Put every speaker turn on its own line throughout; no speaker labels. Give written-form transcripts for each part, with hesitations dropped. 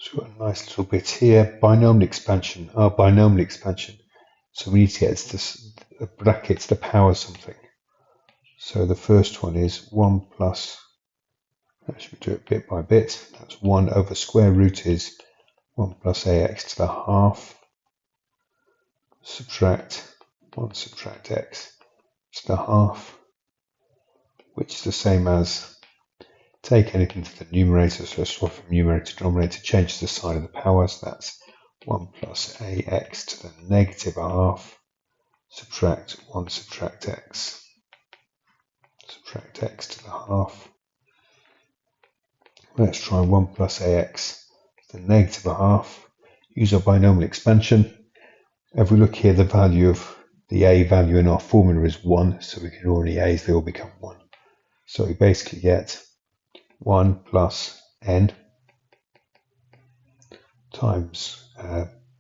So we've got a nice little bit here. Binomial expansion. Binomial expansion. So we need to get the brackets to power something. So the first one is 1 plus, actually we do it bit by bit. That's 1 over square root is 1 plus ax to the half. Subtract 1 subtract x to the half, which is the same as take anything to the numerator, so swap from numerator to denominator, change the sign of the power, so that's 1 plus ax to the negative half, subtract 1 subtract x to the half. Let's try 1 plus ax to the negative half, use our binomial expansion. If we look here, the value of the a value in our formula is 1, so we can ignore any a's, they all become 1. So we basically get 1 plus n times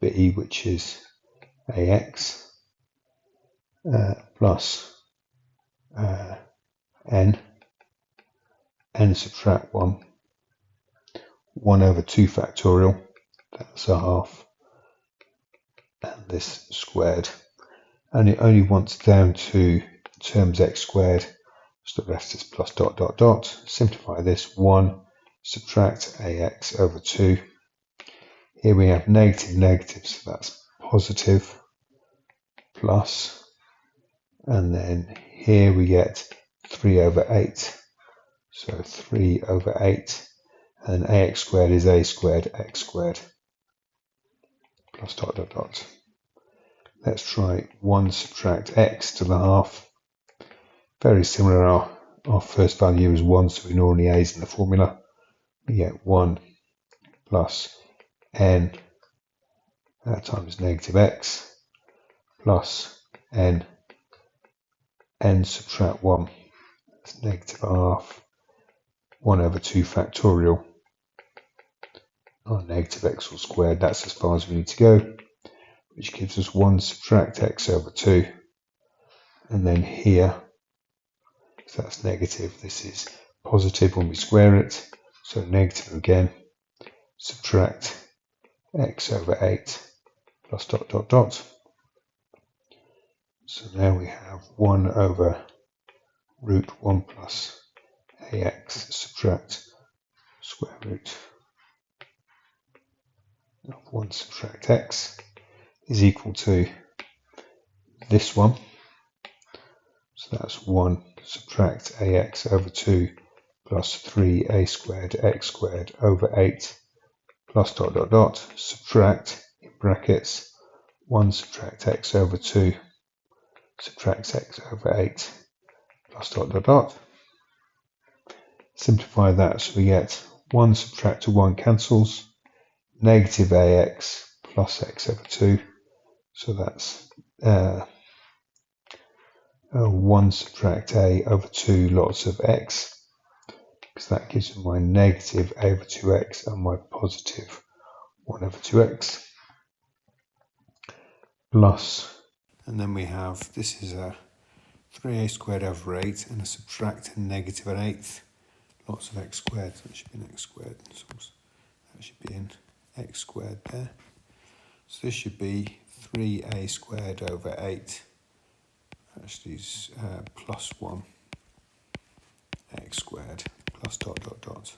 b, which is ax, plus n subtract 1 over 2 factorial, that's a half, and this squared, and it only wants down to terms x squared, so the rest is plus dot dot dot. Simplify this, 1 subtract ax over 2. Here we have negative, so that's positive, plus, and then here we get 3 over 8. So 3 over 8, and ax squared is a squared, x squared, plus dot dot dot. Let's try 1 subtract x to the half. Very similar, our first value is 1, so we ignore any a's in the formula. We get 1 plus n times negative x plus n subtract 1, that's negative half, 1 over 2 factorial, our negative x all squared, that's as far as we need to go, which gives us 1 subtract x over 2, and then here, so that's negative, this is positive when we square it, so negative again, subtract x over 8 plus dot dot dot. So now we have 1 over root 1 plus ax subtract square root of 1 subtract x is equal to this one. So that's 1 subtract ax over 2 plus 3a squared x squared over 8 plus dot dot dot, subtract in brackets 1 subtract x over 2 subtracts x over 8 plus dot dot dot. Simplify that, so we get 1 subtract to 1 cancels, negative ax plus x over 2, so that's 1 subtract a over 2 lots of x, because that gives me my negative a over 2x and my positive 1 over 2x, plus, and then we have, this is a 3a squared over 8 and a subtract a negative an eighth, lots of x squared, so that should be an x squared, so that should be an x squared there. So this should be 3a squared over 8, actually is plus 1 x squared plus dot dot dot,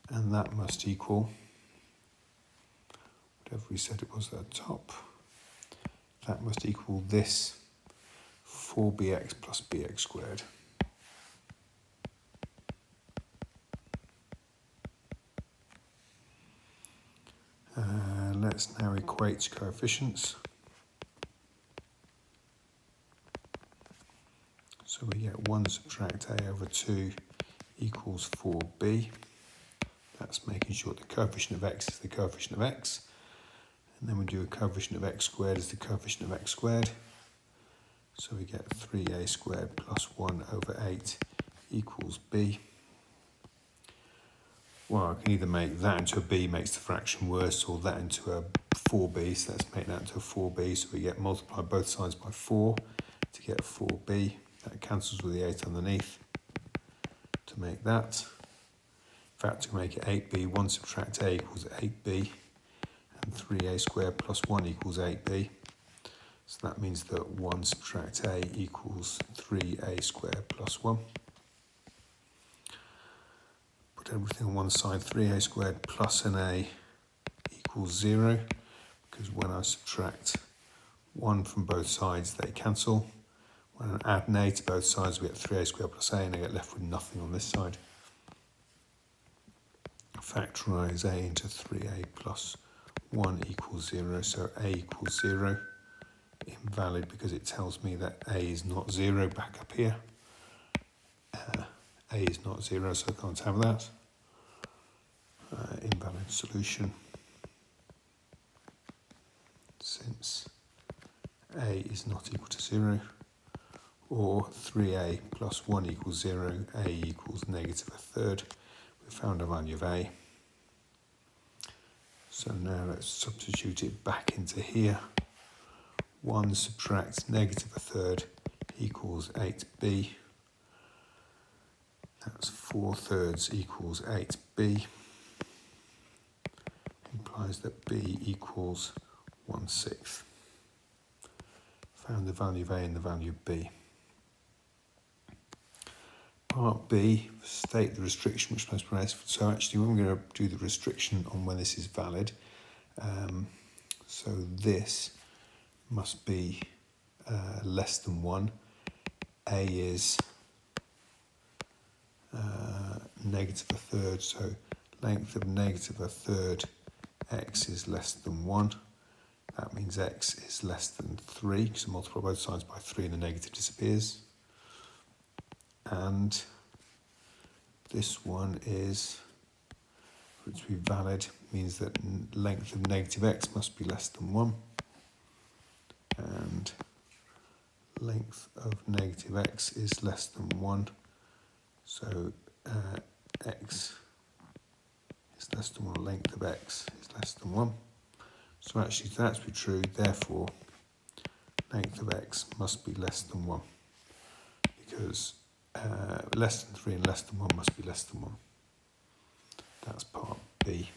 and that must equal whatever we said it was at the top, that must equal this 4bx plus bx squared. Let's now equate coefficients. So we get 1 subtract a over 2 equals 4b. That's making sure the coefficient of x is the coefficient of x. And then we do a coefficient of x squared is the coefficient of x squared. So we get 3a squared plus 1 over 8 equals b. Well, I can either make that into a b, makes the fraction worse, or that into a 4b, so let's make that into a 4b, so we get multiply both sides by 4 to get 4b, that cancels with the 8 underneath to make that. factor make it 8b, 1 subtract a equals 8b, and 3a squared plus 1 equals 8b. So that means that 1 subtract a equals 3a squared plus 1. Put everything on one side, 3a squared plus an a equals 0, because when I subtract 1 from both sides, they cancel. When I add an a to both sides, we get 3a squared plus a, and I get left with nothing on this side. Factorise a into 3a plus 1 equals 0, so a equals 0. Invalid because it tells me that a is not 0 back up here. A is not 0, so I can't have that. Invalid solution, since a is not equal to 0, or 3a plus 1 equals 0, a equals negative a third. We found a value of a. So now let's substitute it back into here. 1 subtract negative a third equals 8b. That's 4 thirds equals 8b. Implies that b equals 1/6. Found the value of a and the value of b. Part B, state the restriction which must be placed. So actually we're going to do the restriction on when this is valid. So this must be less than 1. A is negative a third, so length of negative a third x is less than 1. That means x is less than 3, because I multiply both sides by 3 and the negative disappears. And this one is, for it to be valid, means that length of negative x must be less than 1. And length of negative x is less than 1. So x is less than 1, length of x is less than 1. So actually, for that to be true, therefore, length of x must be less than 1, because less than 3 and less than 1 must be less than 1. That's part B.